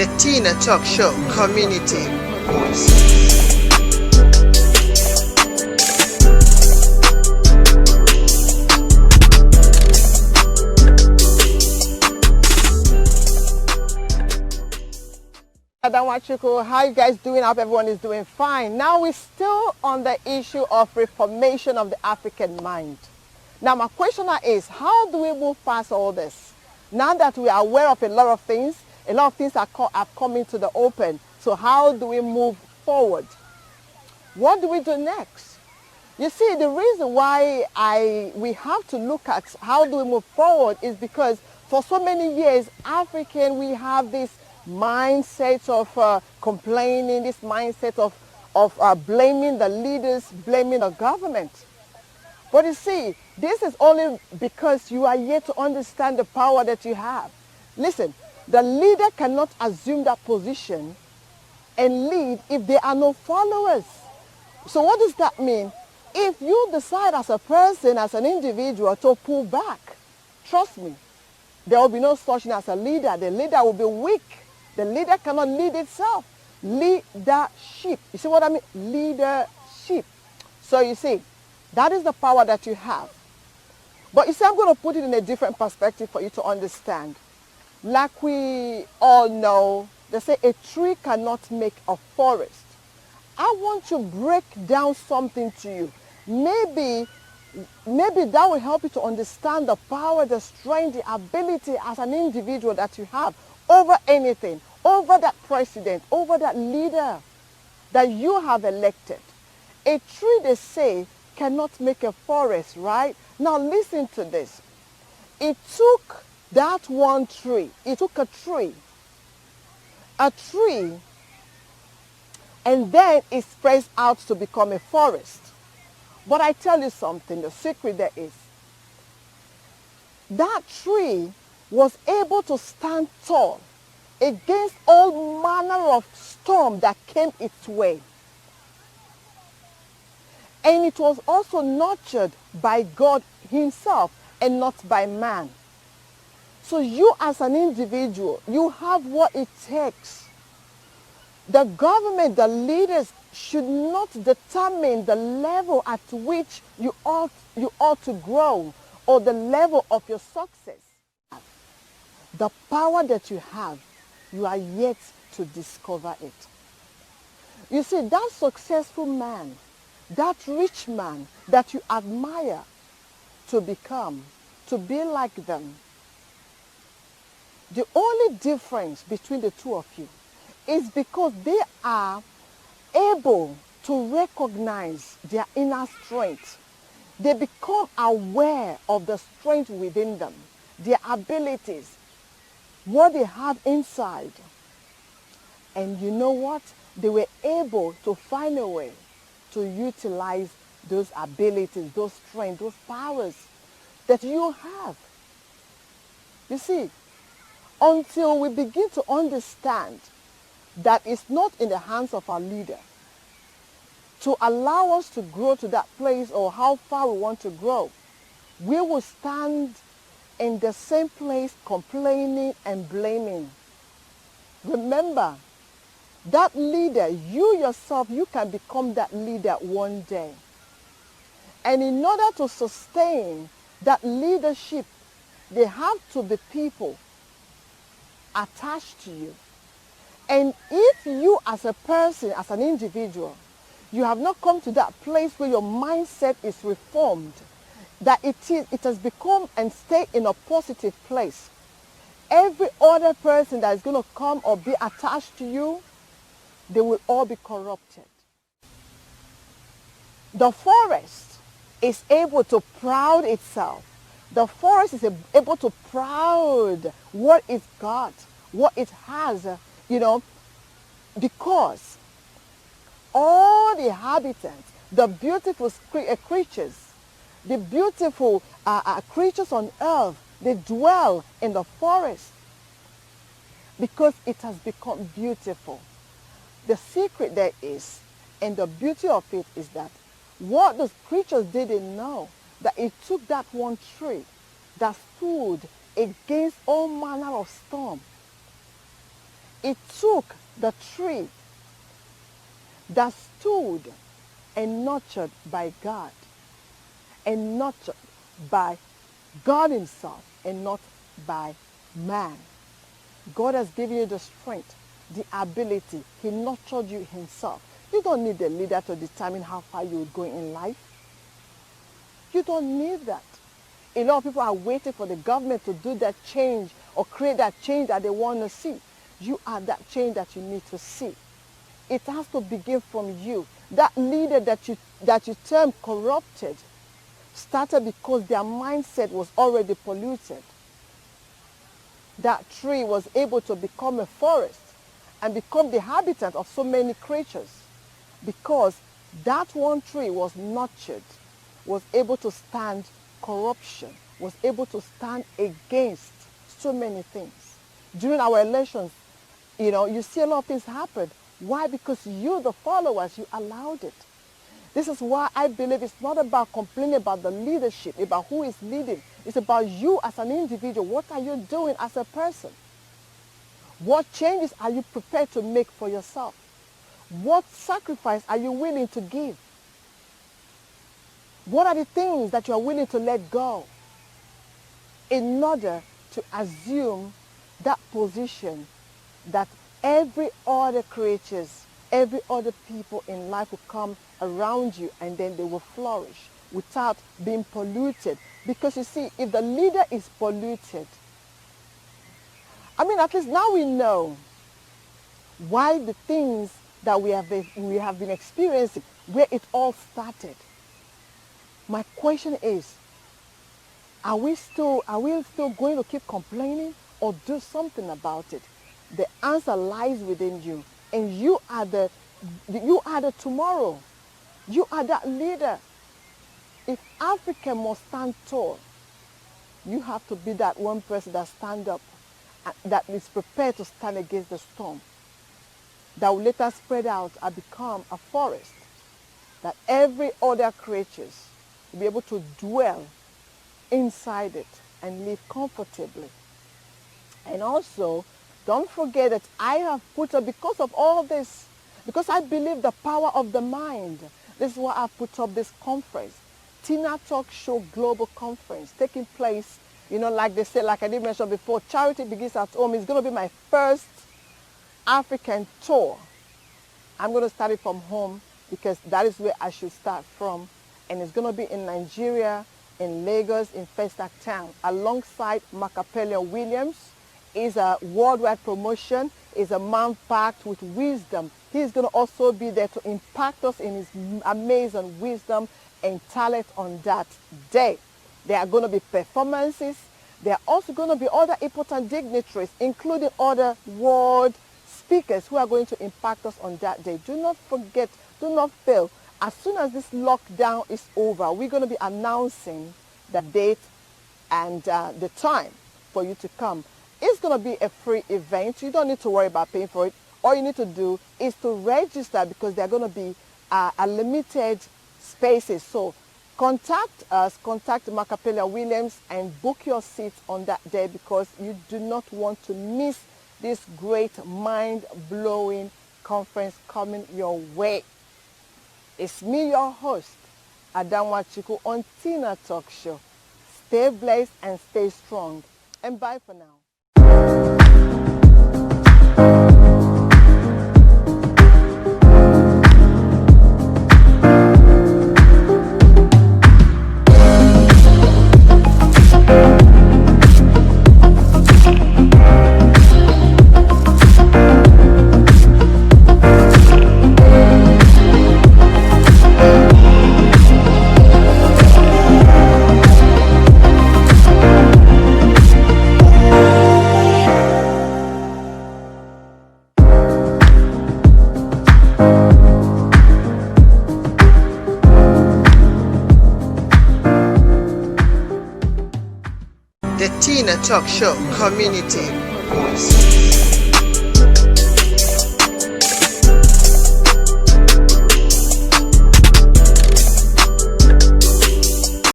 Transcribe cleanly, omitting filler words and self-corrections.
the Tina Talk Show Community Voice. Nwachukwu, how you guys doing? I hope everyone is doing fine. Now we're still on the issue of reformation of the African mind. Now my question is, how do we move past all this? Now that we are aware of a lot of things are coming to the open. So how do we move forward? What do we do next? You see, the reason why we have to look at how do we move forward is because for so many years, we have this mindset of complaining, this mindset of blaming the leaders, blaming the government. But you see, this is only because you are yet to understand the power that you have. Listen, the leader cannot assume that position and lead if there are no followers. So what does that mean? If you decide as a person, as an individual, to pull back, trust me, there will be no such thing as a leader. The leader will be weak. The leader cannot lead itself. Leadership. You see what I mean? Leadership. So you see, that is the power that you have. But you see, I'm going to put it in a different perspective for you to understand. Like we all know, they say a tree cannot make a forest. I want to break down something to you. Maybe that will help you to understand the power, the strength, the ability as an individual that you have over anything, over that president, over that leader that you have elected. A tree, they say, cannot make a forest, right? Now listen to this. It took that one tree. It took a tree, and then it spreads out to become a forest. But I tell you something, the secret there is, that tree was able to stand tall against all manner of storm that came its way. And it was also nurtured by God himself and not by man. So you as an individual, you have what it takes. The government, the leaders should not determine the level at which you ought to grow or the level of your success. The power that you have, you are yet to discover it. You see, that successful man, that rich man that you admire to become, to be like them, the only difference between the two of you is because they are able to recognize their inner strength. They become aware of the strength within them, their abilities, what they have inside. And you know what? They were able to find a way to utilize those abilities, those strengths, those powers that you have. You see, until we begin to understand that it's not in the hands of our leader to allow us to grow to that place or how far we want to grow, we will stand in the same place complaining and blaming. Remember, that leader, you yourself, you can become that leader one day. And in order to sustain that leadership, there have to be people attached to you. And if you as a person, as an individual, you have not come to that place where your mindset is reformed, that it has become and stay in a positive place, every other person that is going to come or be attached to you, they will all be corrupted. The forest is able to proud itself. The forest is able to proud what it's got, what it has, because all the inhabitants, the beautiful creatures, the beautiful creatures on earth, they dwell in the forest because it has become beautiful. The secret there is, and the beauty of it is that what those creatures didn't know, that it took that one tree that stood against all manner of storm. It took the tree that stood and nurtured by God and nurtured by God himself and not by man. God has given you the strength, the ability. He nurtured you himself. You don't need a leader to determine how far you will go in life. You don't need that. A lot of people are waiting for the government to do that change or create that change that they want to see. You are that change that you need to see. It has to begin from you. That leader that you term corrupted started because their mindset was already polluted. That tree was able to become a forest and become the habitat of so many creatures because that one tree was nurtured, was able to stand corruption, was able to stand against so many things. During our elections, you see a lot of things happen. Why? Because you, the followers, you allowed it. This is why I believe it's not about complaining about the leadership, about who is leading. It's about you as an individual. What are you doing as a person? What changes are you prepared to make for yourself? What sacrifice are you willing to give? What are the things that you are willing to let go in order to assume that position that every other creatures, every other people in life will come around you and then they will flourish without being polluted? Because you see, if the leader is polluted, at least now we know why the things that we have been experiencing, where it all started. My question is, are we still going to keep complaining or do something about it? The answer lies within you, and you are the tomorrow. You are that leader. If Africa must stand tall, you have to be that one person that stands up, that is prepared to stand against the storm, that will later spread out and become a forest, that every other creatures will be able to dwell inside it and live comfortably. And also, don't forget that I have put up, because of all this, because I believe the power of the mind, this is why I put up this conference, Tina Talk Show Global Conference, taking place, like they say, like I did mention before, charity begins at home. It's going to be my first African tour. I'm going to start it from home because that is where I should start from. And it's going to be in Nigeria, in Lagos, in Festac Town, alongside Macapellion Williams. Is a worldwide promotion, is a man packed with wisdom. He's going to also be there to impact us in his amazing wisdom and talent on that day. There are going to be performances. There are also going to be other important dignitaries, including other world speakers who are going to impact us on that day. Do not forget, do not fail. As soon as this lockdown is over, we're going to be announcing the date and the time for you to come. It's going to be a free event. You don't need to worry about paying for it. All you need to do is to register because there are going to be a limited spaces. So contact us, contact Macapellion Williams and book your seats on that day because you do not want to miss this great mind-blowing conference coming your way. It's me, your host, Nwachukwu on Tina Talk Show. Stay blessed and stay strong. And bye for now. The Tina Talk Show Community Voice.